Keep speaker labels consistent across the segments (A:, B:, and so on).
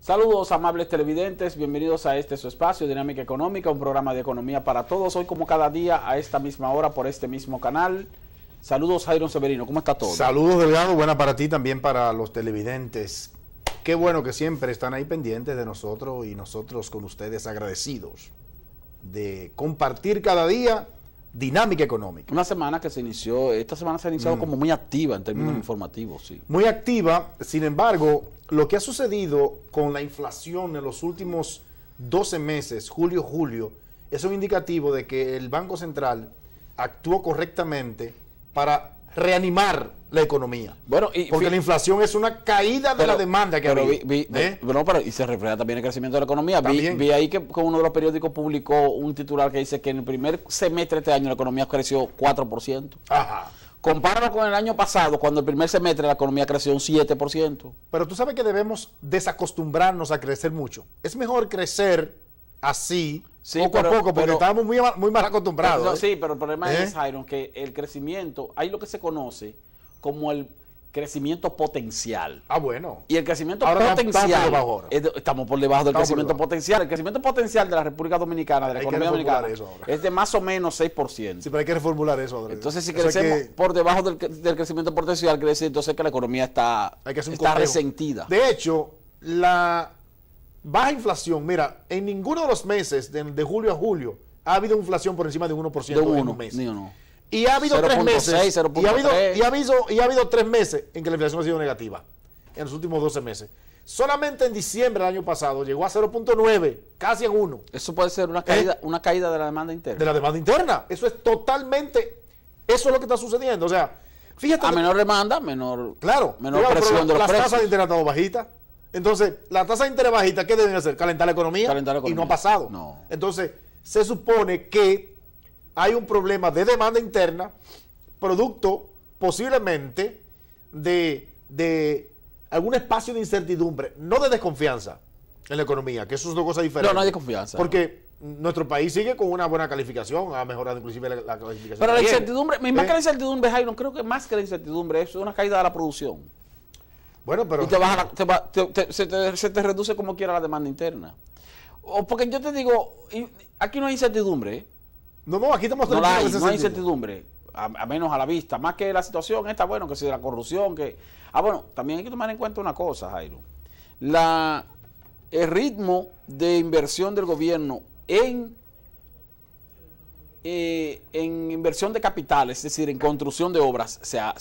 A: Saludos, amables televidentes, bienvenidos a este su espacio, Dinámica Económica, un programa de economía para todos. Hoy, como cada día, a esta misma hora, por este mismo canal. Saludos, Jairo Severino, ¿cómo está todo?
B: Saludos, Delgado, buena para ti, también para los televidentes. Qué bueno que siempre están ahí pendientes de nosotros y nosotros con ustedes agradecidos de compartir cada día Dinámica Económica.
A: Una semana que se inició, esta semana se ha iniciado como muy activa en términos informativos, sí.
B: Muy activa, sin embargo, lo que ha sucedido con la inflación en los últimos 12 meses, julio, es un indicativo de que el Banco Central actuó correctamente para reanimar la economía.
A: Bueno,
B: porque la inflación es una caída de la demanda que había.
A: Y se refleja también el crecimiento de la economía. Vi ahí que uno de los periódicos publicó un titular que dice que en el primer semestre de este año la economía creció 4%.
B: Ajá.
A: Compáralo con el año pasado, cuando el primer semestre la economía creció un 7%.
B: Pero tú sabes que debemos desacostumbrarnos a crecer mucho. Es mejor crecer así,
A: sí,
B: poco a poco, porque estamos muy mal acostumbrados.
A: Sí, pero el problema es, Jairo, que el crecimiento, hay lo que se conoce como el crecimiento potencial.
B: Ah, bueno.
A: Y el crecimiento
B: ahora
A: potencial,
B: estamos
A: por debajo del crecimiento potencial. El crecimiento potencial de la República Dominicana, de la economía dominicana, es de más o menos 6%.
B: Sí, pero hay que reformular eso, Andrés.
A: Entonces, si crecemos por debajo del crecimiento potencial, quiere decir entonces que la economía está resentida.
B: De hecho, la baja inflación, mira, en ninguno de los meses, de julio a julio, ha habido inflación por encima de 1% en un mes. Y ha habido 3 meses, 0.6, y ha habido 3 meses en que la inflación ha sido negativa, en los últimos 12 meses. Solamente en diciembre del año pasado llegó a 0.9, casi en 1.
A: Eso puede ser una caída de la demanda interna.
B: De la demanda interna. Eso es totalmente, eso es lo que está sucediendo. O sea, fíjate.
A: A menor demanda, menor presión de los precios.
B: Las tasas de interés han estado bajitas. Entonces, las tasas de interés bajitas, ¿qué deben hacer? Calentar la economía. Y no ha pasado.
A: No.
B: Entonces, se supone que hay un problema de demanda interna, producto posiblemente de algún espacio de incertidumbre, no de desconfianza en la economía, que eso es dos cosas diferentes.
A: No hay desconfianza.
B: Porque nuestro país sigue con una buena calificación, ha mejorado inclusive la calificación.
A: Pero la incertidumbre, más que la incertidumbre, Jairo, creo que más que la incertidumbre es una caída de la producción.
B: Bueno, pero...
A: Y se te reduce como quiera la demanda interna. Porque yo te digo, aquí no hay incertidumbre,
B: No, aquí estamos
A: no hay incertidumbre, a menos a la vista, más que la situación esta, bueno, que si la corrupción, bueno, también hay que tomar en cuenta una cosa, Jairo. El ritmo de inversión del gobierno en inversión de capital, es decir, en construcción de obras, se ha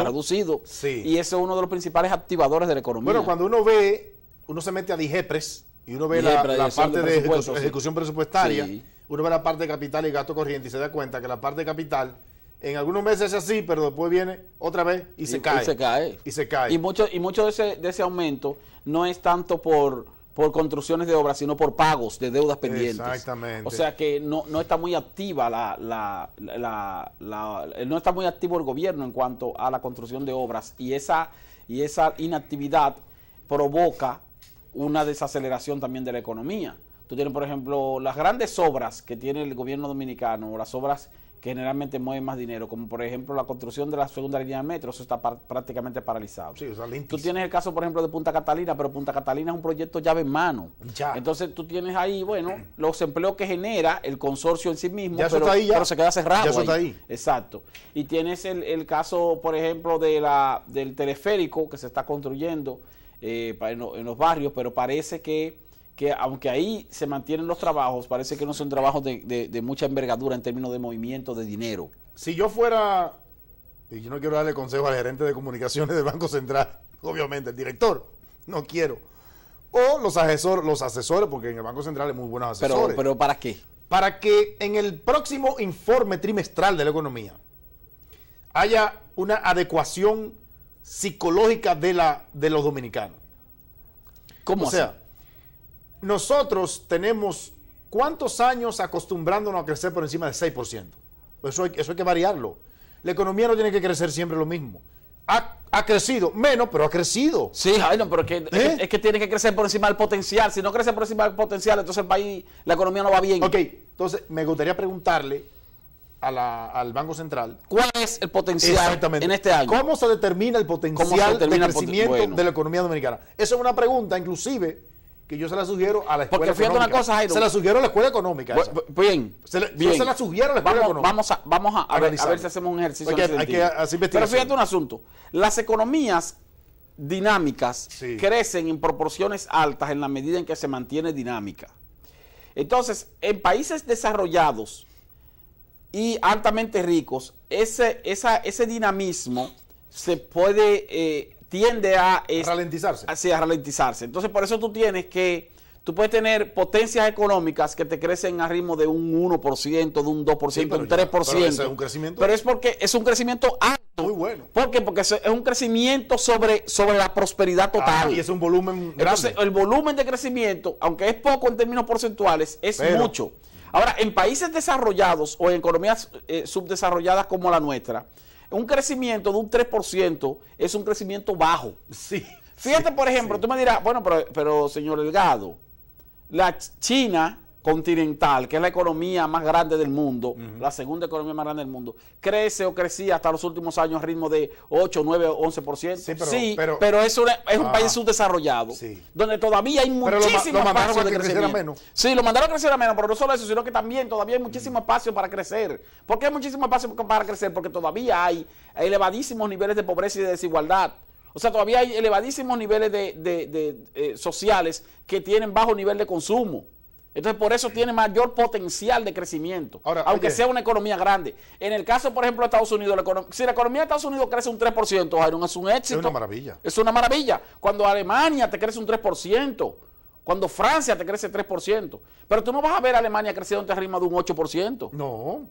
A: reducido.
B: Sí.
A: Y eso es uno de los principales activadores de la economía.
B: Bueno, cuando uno se mete a DIGEPRES y uno ve la parte de ejecución presupuestaria, sí. Uno ve la parte de capital y gasto corriente y se da cuenta que la parte de capital en algunos meses es así, pero después viene otra vez y se cae. Y
A: mucho de ese aumento no es tanto por construcciones de obras, sino por pagos de deudas pendientes.
B: Exactamente.
A: O sea que no está muy activa no está muy activo el gobierno en cuanto a la construcción de obras, y esa inactividad provoca una desaceleración también de la economía. Tú tienes, por ejemplo, las grandes obras que tiene el gobierno dominicano, o las obras que generalmente mueven más dinero, como por ejemplo la construcción de la segunda línea de metro, eso está prácticamente paralizado.
B: Sí,
A: tú tienes el caso, por ejemplo, de Punta Catalina, pero Punta Catalina es un proyecto llave en mano. Entonces tú tienes ahí, bueno, los empleos que genera el consorcio en sí mismo, pero se queda cerrado.
B: Ya eso está ahí.
A: Exacto. Y tienes el caso, por ejemplo, del teleférico que se está construyendo en los barrios, pero parece que aunque ahí se mantienen los trabajos, parece que no son trabajos de mucha envergadura en términos de movimiento de dinero.
B: Si yo fuera, y yo no quiero darle consejo al gerente de comunicaciones del Banco Central, obviamente el director, no quiero, o los asesores, porque en el Banco Central hay muy buenos asesores.
A: ¿Pero para qué?
B: Para que en el próximo informe trimestral de la economía haya una adecuación psicológica de los dominicanos.
A: ¿Cómo así?
B: Nosotros tenemos ¿cuántos años acostumbrándonos a crecer por encima del 6%? Eso hay que variarlo. La economía no tiene que crecer siempre lo mismo. Ha crecido, menos, pero ha crecido.
A: Sí, Jairo, pero es que tiene que crecer por encima del potencial. Si no crece por encima del potencial, entonces el país, la economía no va bien.
B: Ok, entonces me gustaría preguntarle al Banco Central.
A: ¿Cuál es el potencial en este año?
B: ¿Cómo se determina el potencial de crecimiento de la economía dominicana? Esa es una pregunta, inclusive, que yo se la sugiero a la escuela económica.
A: Una cosa, Jairo,
B: se la sugiero a la escuela económica.
A: Bien.
B: Yo se la sugiero a la escuela económica.
A: Vamos a ver si hacemos un ejercicio.
B: Pero
A: fíjate un asunto. Las economías dinámicas crecen en proporciones altas en la medida en que se mantiene dinámica. Entonces, en países desarrollados y altamente ricos, ese dinamismo se puede, tiende a
B: ralentizarse.
A: A ralentizarse. Entonces, por eso tú puedes tener potencias económicas que te crecen a ritmo de un 1%, de un 2%, un 3%.
B: Pero ese es un crecimiento.
A: Pero es porque es un crecimiento alto.
B: Muy bueno.
A: ¿Por qué? Porque es un crecimiento sobre la prosperidad total.
B: Y es un volumen grande.
A: Entonces, el volumen de crecimiento, aunque es poco en términos porcentuales, es mucho. Ahora, en países desarrollados o en economías subdesarrolladas como la nuestra, un crecimiento de un 3% es un crecimiento bajo.
B: Sí.
A: Fíjate, por ejemplo, tú me dirás, bueno, pero señor Delgado, la China continental, que es la economía más grande del mundo, la segunda economía más grande del mundo, crece o crecía hasta los últimos años a ritmo de 8, 9, 11%. Pero es un país subdesarrollado, donde todavía hay muchísimo espacio de crecimiento. Sí, lo mandaron a crecer a menos, pero no solo eso, sino que también todavía hay muchísimo espacio para crecer. ¿Por qué hay muchísimo espacio para crecer? Porque todavía hay elevadísimos niveles de pobreza y de desigualdad. O sea, todavía hay elevadísimos niveles sociales que tienen bajo nivel de consumo. Entonces, por eso tiene mayor potencial de crecimiento, aunque sea una economía grande. En el caso, por ejemplo, de Estados Unidos, si la economía de Estados Unidos crece un 3%, Jairo, es un éxito.
B: Es una maravilla.
A: Es una maravilla. Cuando Alemania te crece un 3%, cuando Francia te crece 3%. Pero tú no vas a ver a Alemania creciendo en ritmo de un 8%.
B: No.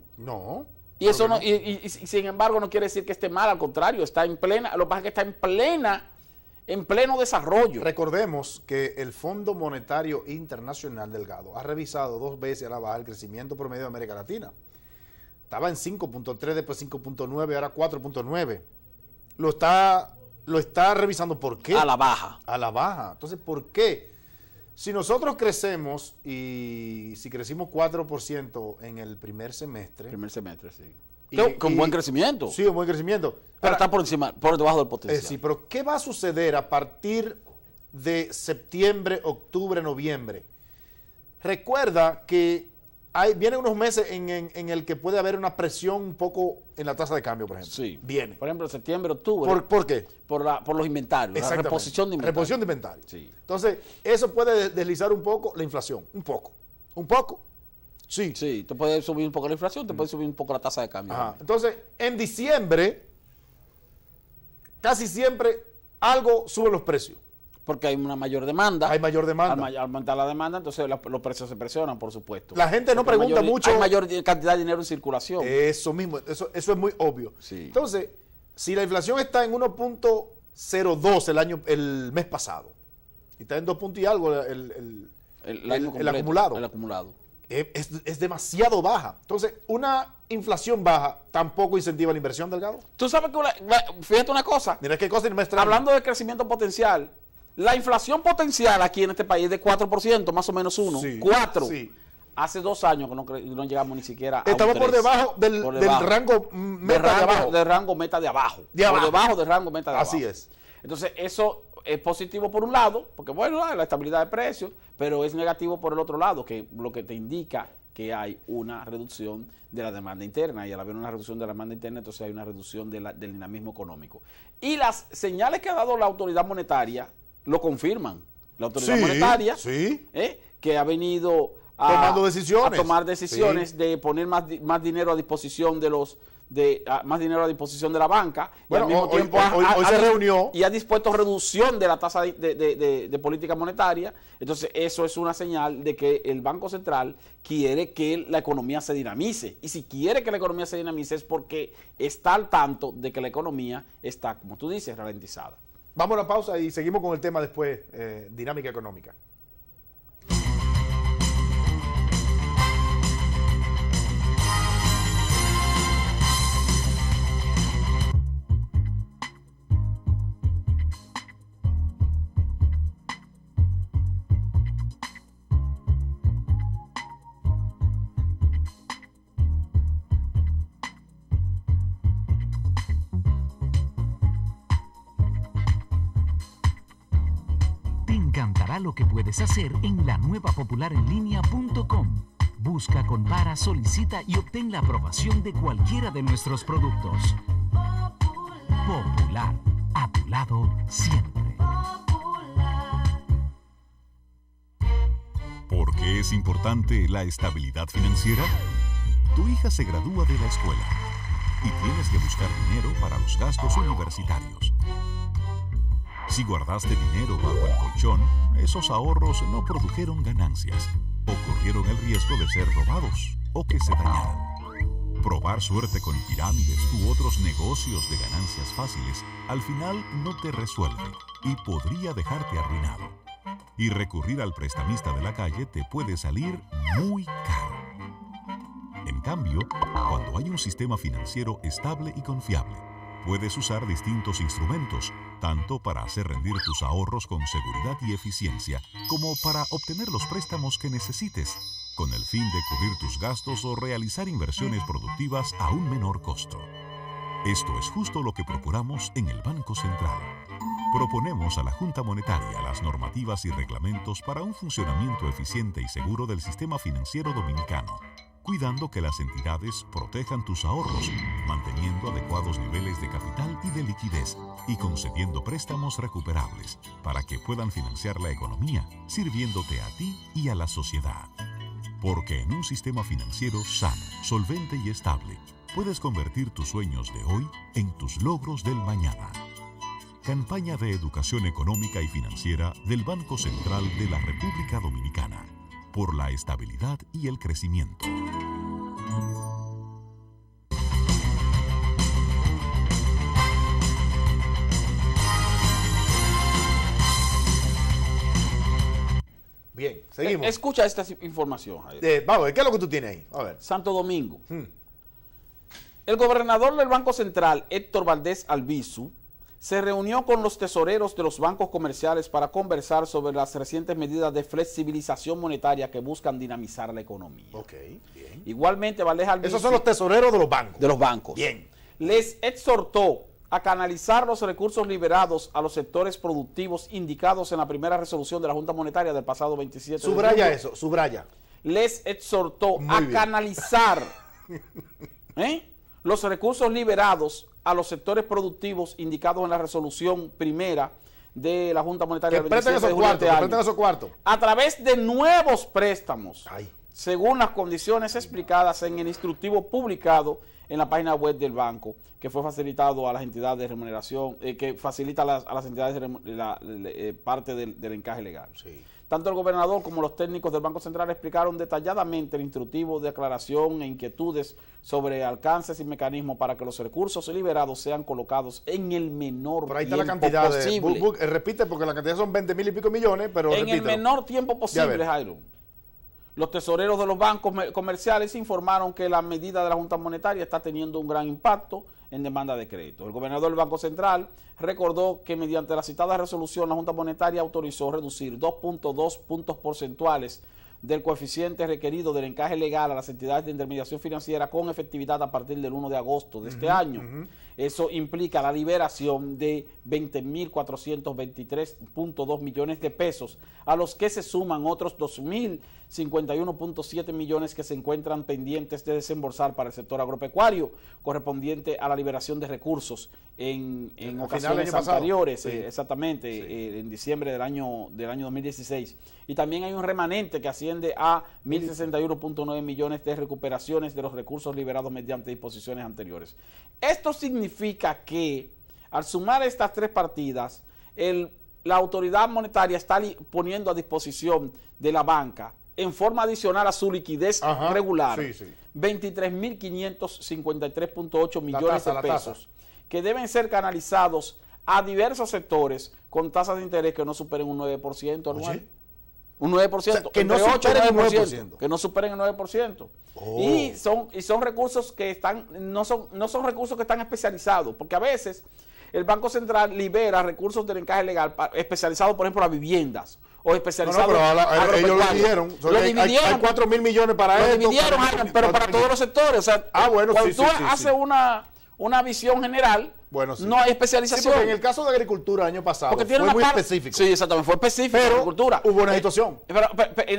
A: Y eso no, y sin embargo no quiere decir que esté mal, al contrario, está en plena, lo que pasa es que está en pleno desarrollo.
B: Recordemos que el Fondo Monetario Internacional, Delgado, ha revisado 2 veces a la baja el crecimiento promedio de América Latina. Estaba en 5.3, después 5.9, ahora 4.9. Lo está revisando. ¿Por qué?
A: A la baja.
B: A la baja. Entonces, ¿por qué? Si nosotros crecemos y si crecimos 4% en el primer semestre.
A: Sí. Con buen crecimiento.
B: Sí, un buen crecimiento.
A: Pero está por debajo del potencial.
B: Sí, pero ¿qué va a suceder a partir de septiembre, octubre, noviembre? Recuerda que vienen unos meses en el que puede haber una presión un poco en la tasa de cambio, por ejemplo.
A: Sí.
B: Viene.
A: Por ejemplo, septiembre, octubre.
B: ¿Por qué?
A: Por los inventarios, la reposición de inventarios.
B: Reposición de inventarios.
A: Sí.
B: Entonces, eso puede deslizar un poco la inflación. Un poco. Sí.
A: Sí, te puede subir un poco la inflación, te puede subir un poco la tasa de cambio.
B: Ajá. Entonces, en diciembre, casi siempre algo sube los precios.
A: Porque hay una mayor demanda.
B: Hay mayor demanda.
A: Al aumentar la demanda, entonces los precios se presionan, por supuesto.
B: La gente no pregunta mucho.
A: Hay mayor cantidad de dinero en circulación.
B: Eso mismo, eso es muy obvio.
A: Sí.
B: Entonces, si la inflación está en 1.02 el mes pasado, y está en 2 puntos y algo el acumulado.
A: El acumulado.
B: Es demasiado baja. Entonces, una inflación baja tampoco incentiva la inversión, Delgado.
A: Tú sabes que, fíjate una cosa.
B: Mira qué cosa me extraña.
A: Hablando de crecimiento potencial, la inflación potencial aquí en este país es de 4%, más o menos 1.
B: Sí,
A: 4.
B: Sí.
A: Hace 2 años que no llegamos ni siquiera a
B: Estamos por debajo del rango meta de abajo.
A: Del rango meta de abajo.
B: Por
A: debajo del rango meta de abajo.
B: Así es.
A: Entonces, eso es positivo por un lado, porque bueno, la estabilidad de precios, pero es negativo por el otro lado, que lo que te indica que hay una reducción de la demanda interna, y al haber una reducción de la demanda interna, entonces hay una reducción del dinamismo económico. Y las señales que ha dado la autoridad monetaria lo confirman. La autoridad monetaria, que ha venido
B: a
A: tomar decisiones de poner más dinero a disposición de la banca,
B: bueno,
A: y al mismo tiempo
B: hoy se reunió
A: y ha dispuesto reducción de la tasa de política monetaria. Entonces eso es una señal de que el Banco Central quiere que la economía se dinamice, y si quiere que la economía se dinamice es porque está al tanto de que la economía está, como tú dices, ralentizada.
B: Vamos a una pausa y seguimos con el tema después, dinámica económica.
C: mostrará lo que puedes hacer en la nueva popularenlinea.com. Busca, compara, solicita y obtén la aprobación de cualquiera de nuestros productos. Popular, a tu lado siempre.
D: ¿Por qué es importante la estabilidad financiera? Tu hija se gradúa de la escuela y tienes que buscar dinero para los gastos universitarios. Si guardaste dinero bajo el colchón, esos ahorros no produjeron ganancias o corrieron el riesgo de ser robados o que se dañaran. Probar suerte con pirámides u otros negocios de ganancias fáciles al final no te resuelve y podría dejarte arruinado. Y recurrir al prestamista de la calle te puede salir muy caro. En cambio, cuando hay un sistema financiero estable y confiable, puedes usar distintos instrumentos, tanto para hacer rendir tus ahorros con seguridad y eficiencia, como para obtener los préstamos que necesites, con el fin de cubrir tus gastos o realizar inversiones productivas a un menor costo. Esto es justo lo que procuramos en el Banco Central. Proponemos a la Junta Monetaria las normativas y reglamentos para un funcionamiento eficiente y seguro del sistema financiero dominicano, cuidando que las entidades protejan tus ahorros, manteniendo adecuados niveles de capital y de liquidez y concediendo préstamos recuperables para que puedan financiar la economía, sirviéndote a ti y a la sociedad. Porque en un sistema financiero sano, solvente y estable, puedes convertir tus sueños de hoy en tus logros del mañana. Campaña de Educación Económica y Financiera del Banco Central de la República Dominicana. Por la estabilidad y el crecimiento.
B: Bien, seguimos.
A: Escucha esta información.
B: Vamos, ¿qué es lo que tú tienes ahí? A ver.
A: Santo Domingo. El gobernador del Banco Central, Héctor Valdés Albizu, se reunió con los tesoreros de los bancos comerciales para conversar sobre las recientes medidas de flexibilización monetaria que buscan dinamizar la economía.
B: Ok, bien.
A: Igualmente, Valdés Albizu...
B: Esos son los tesoreros de los bancos.
A: De los bancos.
B: Bien.
A: Les exhortó a canalizar los recursos liberados a los sectores productivos indicados en la primera resolución de la Junta Monetaria del pasado 27 de julio.
B: Subraya eso, subraya.
A: Les exhortó canalizar los recursos liberados a los sectores productivos indicados en la resolución primera de la Junta Monetaria del 27 de julio de este año, a través de nuevos préstamos, según las condiciones explicadas en el instructivo publicado en la página web del banco, que fue facilitado a las entidades de remuneración, que facilita a las entidades parte del encaje legal. Sí. Tanto el gobernador como los técnicos del Banco Central explicaron detalladamente el instructivo de aclaración e inquietudes sobre alcances y mecanismos para que los recursos liberados sean colocados en el menor
B: Por ahí está
A: tiempo
B: la cantidad
A: posible.
B: Repite, porque la cantidad son 20,000 y pico millones, pero
A: en el menor tiempo posible, Jairo. Los tesoreros de los bancos comerciales informaron que la medida de la Junta Monetaria está teniendo un gran impacto en demanda de crédito. El gobernador del Banco Central recordó que mediante la citada resolución la Junta Monetaria autorizó reducir 2.2 puntos porcentuales del coeficiente requerido del encaje legal a las entidades de intermediación financiera con efectividad a partir del 1 de agosto de este año. Eso implica la liberación de 20.423.2 millones de pesos, a los que se suman otros 2.051.7 millones que se encuentran pendientes de desembolsar para el sector agropecuario, correspondiente a la liberación de recursos en ocasiones anteriores, exactamente, en diciembre del año 2016. Y también hay un remanente que asciende a 1.061.9 millones de recuperaciones de los recursos liberados mediante disposiciones anteriores. Esto significa que al sumar estas tres partidas, la autoridad monetaria está poniendo a disposición de la banca, en forma adicional a su liquidez regular, 23.553.8 millones de pesos, que deben ser canalizados a diversos sectores con tasas de interés que no superen un 9% anual. ¿Sí? Un 9%, o sea, que no superen el 9%. Que no superen el 9%. Y son recursos que no son recursos que están especializados, porque a veces el Banco Central libera recursos del encaje legal especializados, por ejemplo, a viviendas o especializados.
B: Pero ellos lo dividieron. Hay 4.000 millones para esto. Lo
A: dividieron, pero para todos los sectores. O sea, cuando tú haces una visión general,
B: Bueno, sí.
A: No hay especialización. Sí,
B: porque en el caso de agricultura el año pasado fue muy específico.
A: Sí, exactamente, fue específico
B: pero
A: de agricultura.
B: Hubo una situación.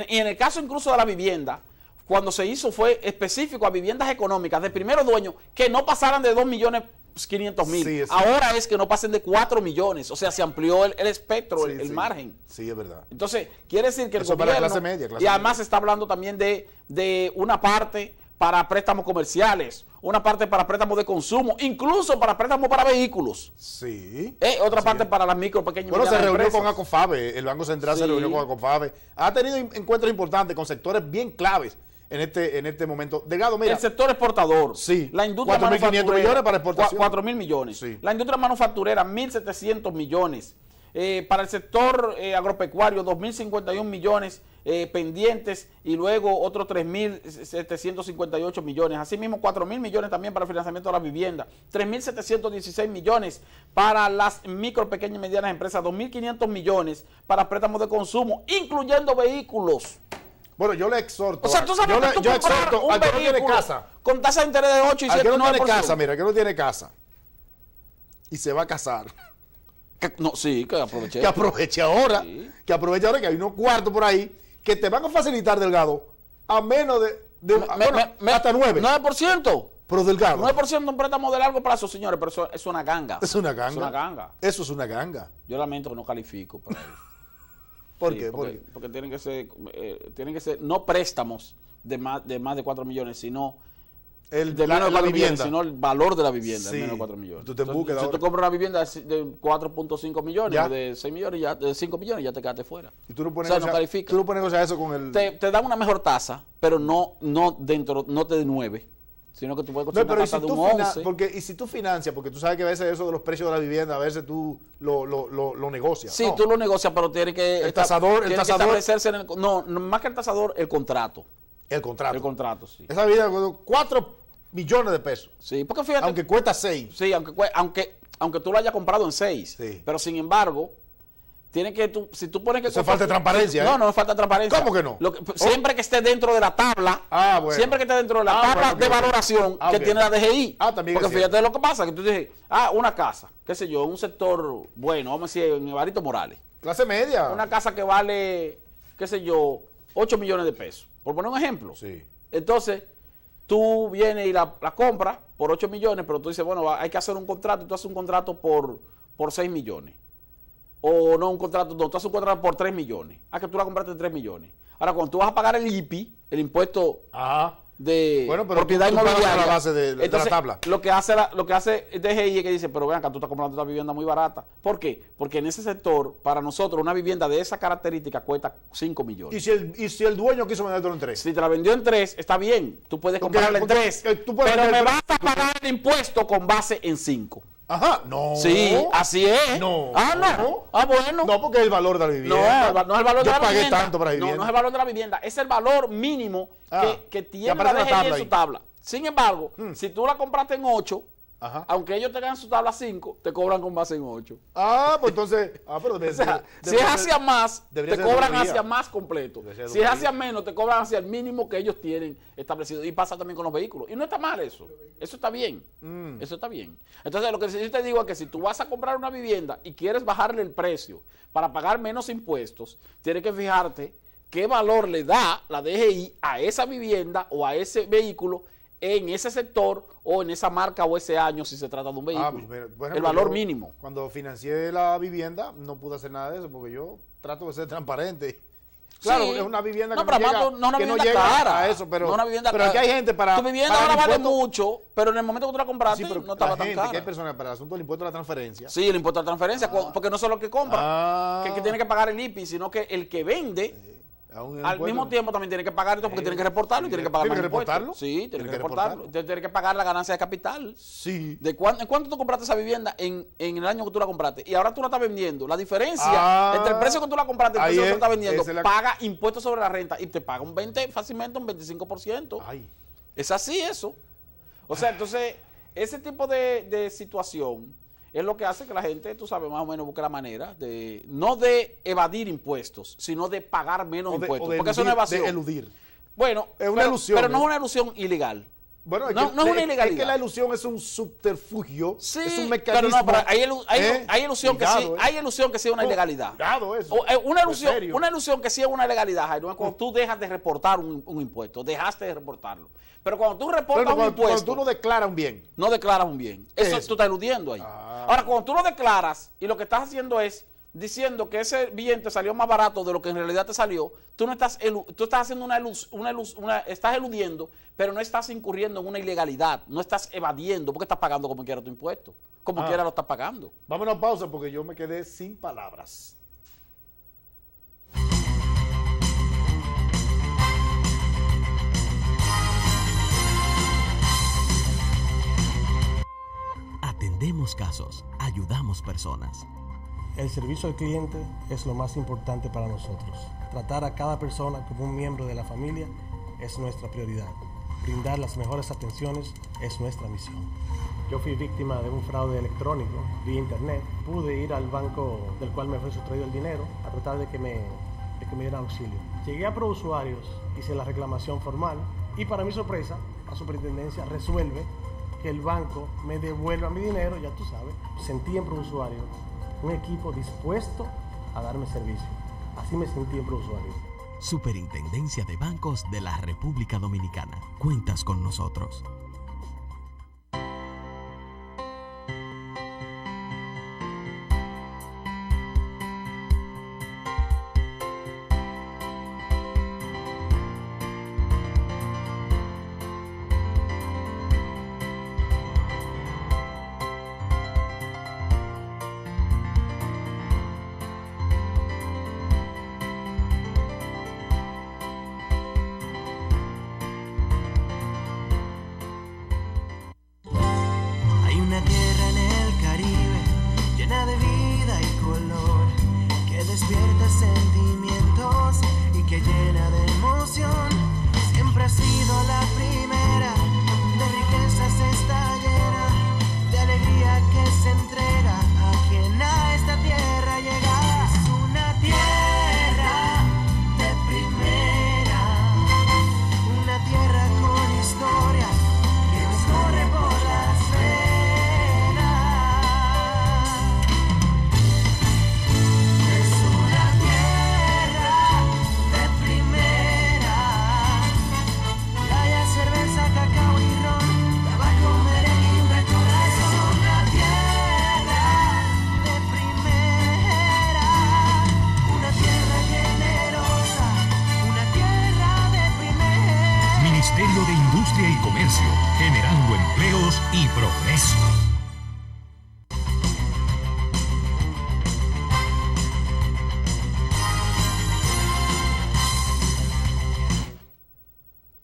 A: Y en el caso incluso de la vivienda, cuando se hizo fue específico a viviendas económicas de primeros dueños que no pasaran de 2.500.000. Sí, ahora es que no pasen de 4 millones. O sea, se amplió el espectro, el margen.
B: Sí, es verdad.
A: Entonces, quiere decir que
B: eso el gobierno... Para clase media,
A: y además se está hablando también de una parte para préstamos comerciales, una parte para préstamos de consumo, incluso para préstamos para vehículos.
B: Sí.
A: Otra parte para las micro, pequeñas y
B: medianas empresas. Bueno, se reunió con ACOFABE, el Banco Central se reunió con ACOFABE. Ha tenido encuentros importantes con sectores bien claves en este momento. Delgado, mira.
A: El sector exportador.
B: Sí.
A: La industria
B: 4.500 millones para exportación.
A: 4.000 millones.
B: Sí.
A: La industria manufacturera, 1.700 millones. Para el sector agropecuario, 2.051 millones pendientes y luego otros 3.758 millones. Asimismo, 4.000 millones también para el financiamiento de la vivienda. 3.716 millones para las micro, pequeñas y medianas empresas. 2.500 millones para préstamos de consumo, incluyendo vehículos.
B: Bueno, yo le exhorto.
A: O sea, tú sabes que tú
B: exhorto al que no tiene casa.
A: Con tasa de interés de 8 y 7%.
B: Al que no tiene casa, mira, que no tiene casa y se va a casar.
A: Que aproveche.
B: Que aproveche ahora. Sí. Que aproveche ahora que hay unos cuartos por ahí que te van a facilitar, Delgado, a menos hasta 9.
A: 9%.
B: Pero Delgado.
A: 9% un préstamo de largo plazo, señores, pero eso es una ganga.
B: Es una ganga.
A: Es una ganga.
B: Eso es una ganga.
A: Yo lamento que no califico para eso.
B: ¿Por qué?
A: Porque tienen que ser no préstamos de más de 4 millones, sino
B: el de la vivienda,
A: sino el valor de la vivienda,
B: sí.
A: Menos de 4 millones.
B: Si tú
A: compras una vivienda de 4.5 millones, ¿ya? De 6 millones, ya de 5 millones, ya te quedaste fuera.
B: Y tú no pones, no calificas. Tú no pones eso con el...
A: Te dan una mejor tasa, pero no de 9, sino que tú puedes conseguir una tasa de un 11.
B: Y si tú financias, porque tú sabes que a veces eso de los precios de la vivienda, a veces tú lo negocias.
A: Sí, tú lo negocias, pero tiene que...
B: El tasador...
A: establecerse no, más que el tasador, el contrato.
B: El contrato,
A: sí.
B: Esa vivienda cuesta 4 millones de pesos.
A: Sí, porque fíjate...
B: Aunque cuesta 6.
A: Sí, aunque tú lo hayas comprado en 6.
B: Sí.
A: Pero sin embargo, si tú pones que...
B: Eso falta de transparencia.
A: No falta transparencia.
B: ¿Cómo que no?
A: Siempre que esté dentro de la tabla, siempre que esté dentro de la tabla de valoración que tiene la DGI.
B: También
A: porque fíjate lo que pasa, que tú dices, una casa, qué sé yo, un sector, bueno, vamos a decir, en Evarito Morales.
B: Clase media.
A: Una casa que vale, qué sé yo, 8 millones de pesos. Por poner un ejemplo.
B: Sí.
A: Entonces, tú vienes y la compras por 8 millones, pero tú dices, bueno, hay que hacer un contrato, y tú haces un contrato por 6 millones. O no, tú haces un contrato por 3 millones. Que tú la compraste en 3 millones. Ahora, cuando tú vas a pagar el IPI, el impuesto de propiedad inmobiliaria,
B: la base de la tabla.
A: Lo que hace DGI es que dice, pero vean, acá tú estás comprando esta vivienda muy barata. ¿Por qué? Porque en ese sector, para nosotros, una vivienda de esa característica cuesta 5 millones.
B: ¿Y si el dueño quiso venderlo en 3?
A: Si te la vendió en 3, está bien. Tú puedes comprarla en 3. Pero me vas a pagar el impuesto con base en 5.
B: Ajá, no.
A: Sí, así es.
B: No.
A: No. Bueno.
B: No, porque es el valor de la vivienda.
A: No es el valor de la vivienda.
B: Yo pagué tanto para la vivienda.
A: No es el valor de la vivienda. Es el valor mínimo que tiene la DGI en su tabla. Sin embargo, si tú la compraste en 8, aunque ellos tengan su tabla 5, te cobran con base en 8.
B: Pues entonces... pero
A: si es hacia más, te cobran hacia más completo. Si es hacia menos, te cobran hacia el mínimo que ellos tienen establecido. Y pasa también con los vehículos. Y no está mal eso. Eso está bien. Eso está bien. Entonces, lo que yo te digo es que si tú vas a comprar una vivienda y quieres bajarle el precio para pagar menos impuestos, tienes que fijarte qué valor le da la DGI a esa vivienda o a ese vehículo en ese sector o en esa marca o ese año si se trata de un vehículo. El valor mínimo.
B: Cuando financié la vivienda no pude hacer nada de eso porque yo trato de ser transparente. Claro, es una vivienda que no llega cara, a eso, pero aquí hay gente para...
A: Tu vivienda ahora vale mucho, pero en el momento que tú la compraste no estaba tan cara.
B: Que hay personas para el asunto del impuesto de la transferencia.
A: Sí, el impuesto de la transferencia, porque no solo el que compra, que tiene que pagar el IPI, sino que el que vende... Al mismo tiempo también tiene que pagar esto porque tiene que reportarlo y tiene que pagar más impuestos. Sí, tiene que reportarlo. Tiene que pagar la ganancia de capital.
B: Sí.
A: ¿En cuánto tú compraste esa vivienda en el año que tú la compraste? Y ahora tú la estás vendiendo. La diferencia entre el precio que tú la compraste y el precio que tú la estás vendiendo, paga impuestos sobre la renta y te paga un 20, fácilmente un 25%. Es así eso. O sea, entonces, ese tipo de situación es lo que hace que la gente, tú sabes, más o menos busque la manera de, no de evadir impuestos, sino de pagar menos impuestos. Porque eso es una evasión.
B: De eludir.
A: Bueno,
B: es una ilusión.
A: Pero no es una ilusión ilegal.
B: Bueno,
A: no es una ilegalidad.
B: Es que la ilusión es un subterfugio,
A: sí,
B: es un mecanismo.
A: Pero hay ilusión que sí, hay ilusión que sí es una ilegalidad.
B: Eso.
A: Una ilusión que sí es una ilegalidad, Jairo, es cuando tú dejas de reportar un impuesto, dejaste de reportarlo. Pero cuando tú reportas un impuesto,
B: cuando tú no declaras un bien.
A: No declaras un bien. Eso tú estás eludiendo ahí. Ahora, cuando tú lo declaras y lo que estás haciendo es diciendo que ese bien te salió más barato de lo que en realidad te salió, tú estás haciendo estás eludiendo, pero no estás incurriendo en una ilegalidad, no estás evadiendo, porque estás pagando como quiera tu impuesto, como quiera lo estás pagando.
B: Vámonos a pausa porque yo me quedé sin palabras.
C: Atendemos casos, ayudamos personas.
E: El servicio al cliente es lo más importante para nosotros. Tratar a cada persona como un miembro de la familia es nuestra prioridad. Brindar las mejores atenciones es nuestra misión. Yo fui víctima de un fraude electrónico vía internet. Pude ir al banco del cual me fue sustraído el dinero a tratar de que me diera auxilio. Llegué a ProUsuarios, hice la reclamación formal y para mi sorpresa, la superintendencia resuelve que el banco me devuelva mi dinero, ya tú sabes. Sentí en ProUsuarios un equipo dispuesto a darme servicio. Así me sentí en ProUsuarios.
C: Superintendencia de Bancos de la República Dominicana. Cuentas con nosotros.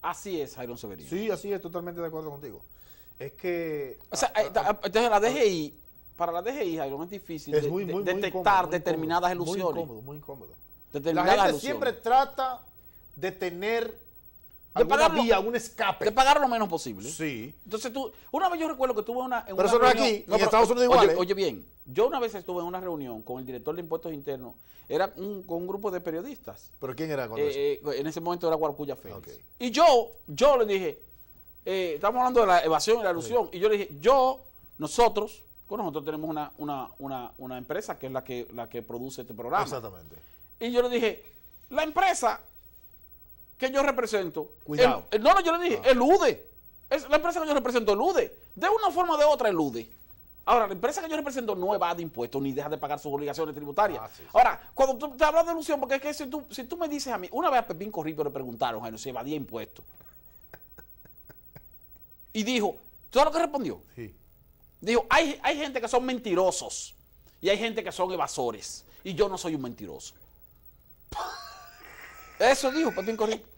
A: Así es, Jairo Severino.
B: Sí, así es, totalmente de acuerdo contigo. Es que...
A: O sea, entonces la DGI, para la DGI, Jairo, es difícil detectar determinadas ilusiones.
B: Muy incómodo.
A: La
B: gente siempre trata de tener alguna vía, un escape.
A: De pagar lo menos posible.
B: Sí.
A: Entonces una vez yo recuerdo que tuve
B: pero eso no es aquí, en Estados Unidos igual.
A: Oye bien, yo una vez estuve en una reunión con el director de Impuestos Internos, era con un grupo de periodistas.
B: ¿Pero quién era cuando
A: en ese momento era Guarapuya Félix.
B: Okay.
A: Y yo le dije, estamos hablando de la evasión y la ilusión, y yo le dije, nosotros tenemos una empresa que es la que produce este programa.
B: Exactamente.
A: Y yo le dije, la empresa que yo represento,
B: cuidado.
A: Yo le dije, elude. La empresa que yo represento elude. De una forma o de otra elude. Ahora, la empresa que yo represento no evade impuestos ni deja de pagar sus obligaciones tributarias. Sí. Ahora, cuando tú te hablas de ilusión, porque es que si tú me dices a mí, una vez a Pepín Corripio le preguntaron, Jairo, si evadía impuestos. Y dijo, ¿tú sabes lo que respondió?
B: Sí.
A: Dijo, hay gente que son mentirosos y hay gente que son evasores. Y yo no soy un mentiroso. Eso dijo Pepín Corripio.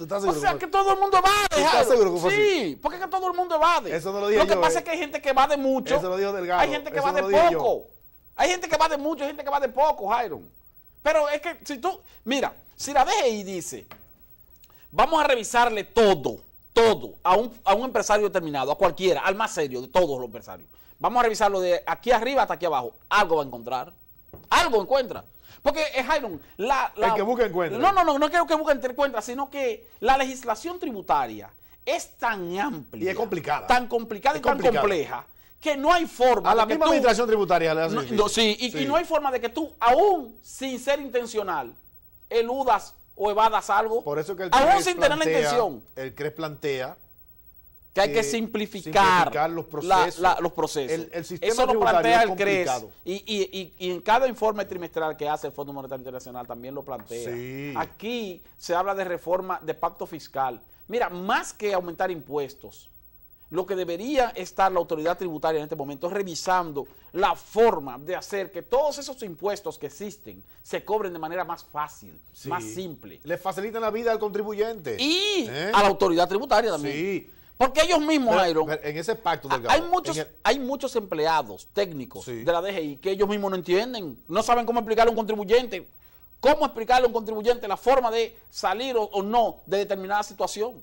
B: O
A: sea, que todo el mundo evade.
B: ¿Estás seguro que fue así?
A: Sí, porque es que todo el mundo evade.
B: Eso no lo dije yo.
A: Lo que pasa es que hay gente que evade mucho.
B: Eso lo dijo Delgado.
A: Hay gente que evade poco. Hay gente que evade mucho, hay gente que evade poco, Jairo. Pero es que si la DGI dice, vamos a revisarle todo a un empresario determinado, a cualquiera, al más serio de todos los empresarios. Vamos a revisarlo de aquí arriba hasta aquí abajo. Algo va a encontrar. Algo encuentra. Porque, Jairo,
B: el que busca encuentra.
A: No quiero que busque encuentra, sino que la legislación tributaria es tan amplia.
B: Y es complicada.
A: Tan complicada y tan compleja que no hay forma.
B: A la misma administración tributaria le hace
A: y no hay forma de que tú, aún sin ser intencional, eludas o evadas algo.
B: Por eso que el
A: aún sin tener la intención.
B: El CRES plantea
A: que hay que simplificar
B: los procesos.
A: Los procesos.
B: El sistema
A: eso lo plantea el CRES. Y en cada informe trimestral que hace el Fondo Monetario Internacional también lo plantea.
B: Sí.
A: Aquí se habla de reforma de pacto fiscal. Mira, más que aumentar impuestos, lo que debería estar la autoridad tributaria en este momento es revisando la forma de hacer que todos esos impuestos que existen se cobren de manera más fácil, más simple.
B: Le facilitan la vida al contribuyente.
A: Y a la autoridad tributaria también.
B: Sí.
A: Porque ellos mismos, Jairo,
B: en ese pacto del
A: hay muchos empleados técnicos de la DGI que ellos mismos no entienden, no saben cómo explicarle a un contribuyente, la forma de salir o no de determinada situación.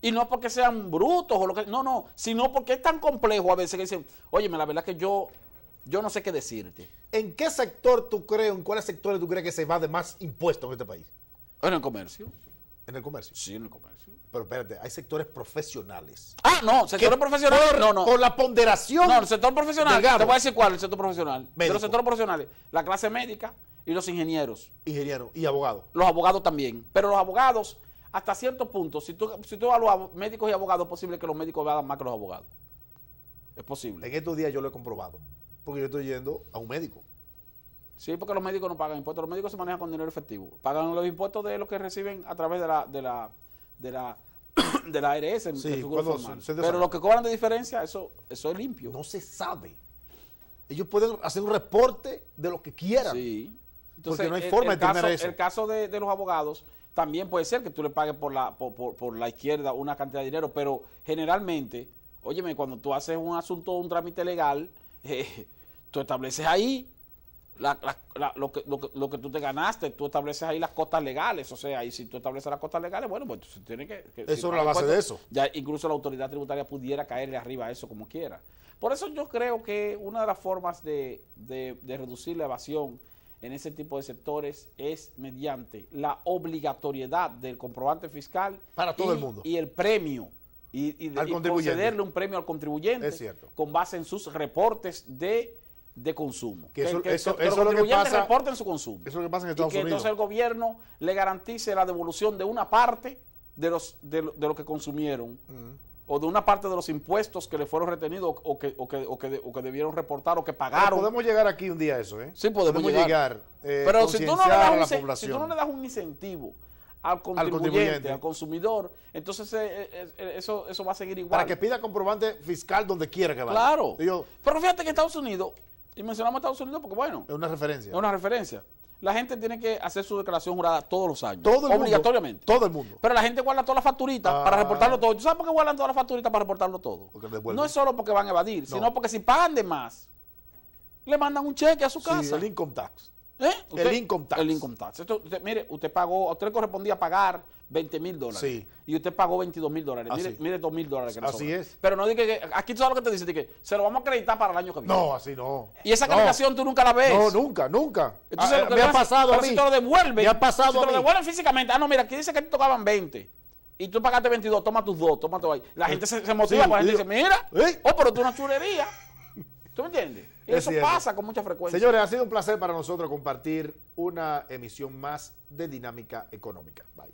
A: Y no porque sean brutos o lo que, no, sino porque es tan complejo a veces que dicen, oye, la verdad es que yo no sé qué decirte.
B: ¿En qué sector tú crees, en cuáles sectores tú crees que se va de más impuestos en este país?
A: En el comercio.
B: ¿En el comercio?
A: Sí, en el comercio.
B: Pero espérate, hay sectores profesionales.
A: No, sectores profesionales.
B: Por la ponderación.
A: No, el sector profesional. Te voy a decir cuál, el sector profesional.
B: Médico.
A: De los sectores profesionales, la clase médica y los ingenieros.
B: Ingenieros y abogados.
A: Los abogados también. Pero los abogados, hasta cierto punto, si tú evalúas médicos y abogados, es posible que los médicos vayan más que los abogados. Es posible.
B: En estos días yo lo he comprobado. Porque yo estoy yendo a un médico.
A: Sí, porque los médicos no pagan impuestos. Los médicos se manejan con dinero efectivo. Pagan los impuestos de los que reciben a través de la ARS,
B: sí,
A: pero lo que cobran de diferencia, eso es limpio.
B: No se sabe. Ellos pueden hacer un reporte de lo que quieran.
A: Sí.
B: Entonces, porque no hay forma de tener eso.
A: El caso de los abogados, también puede ser que tú le pagues por la izquierda una cantidad de dinero, pero generalmente, óyeme, cuando tú haces un asunto, un trámite legal, tú estableces ahí lo que tú te ganaste, tú estableces ahí las costas legales, o sea, y si tú estableces las costas legales, bueno, pues se tiene que
B: eso es la base de eso.
A: Ya incluso la autoridad tributaria pudiera caerle arriba a eso como quiera. Por eso yo creo que una de las formas de reducir la evasión en ese tipo de sectores es mediante la obligatoriedad del comprobante fiscal
B: para todo el mundo
A: y el premio y concederle un premio al contribuyente,
B: es cierto,
A: con base en sus reportes de consumo.
B: Que los
A: contribuyentes reporten su consumo.
B: Eso es lo que pasa en Estados Unidos.
A: Entonces el gobierno le garantice la devolución de una parte de lo que consumieron, o de una parte de los impuestos que le fueron retenidos o que debieron reportar o que pagaron.
B: Podemos llegar aquí un día a eso, ¿eh?
A: Sí, podemos llegar. Pero si tú no le das un incentivo al contribuyente, al consumidor, entonces eso va a seguir igual.
B: Para que pida comprobante fiscal donde quiera que vaya.
A: Claro. Pero fíjate que en Estados Unidos, y mencionamos Estados Unidos porque, bueno,
B: es una referencia.
A: Es una referencia. La gente tiene que hacer su declaración jurada todos los años.
B: Obligatoriamente. Todo el mundo.
A: Pero la gente guarda todas las facturitas para reportarlo todo. ¿Tú sabes por qué guardan todas las facturitas para reportarlo todo? No es solo porque van a evadir, sino porque si pagan de más, le mandan un cheque a su casa.
B: El income tax.
A: El income tax. Mire, usted le correspondía pagar $20,000.
B: Sí.
A: Y usted pagó $22,000. Mire $2,000 que no
B: así es.
A: Pero no diga que aquí tú sabes lo que te dice, que se lo vamos a acreditar para el año que viene.
B: No, así no.
A: Y esa acreditación tú nunca la ves.
B: No, nunca.
A: Entonces,
B: me ha pasado a mí.
A: Si te lo devuelven,
B: me ha pasado
A: si te lo devuelven físicamente, mira, aquí dice que te tocaban 20 y tú pagaste 22, toma tus 2, toma todo ahí. La gente se motiva, la gente dice, mira, pero tú una chulería. ¿Tú me entiendes? Y eso pasa con mucha frecuencia.
B: Señores, ha sido un placer para nosotros compartir una emisión más de Dinámica Económica. Bye.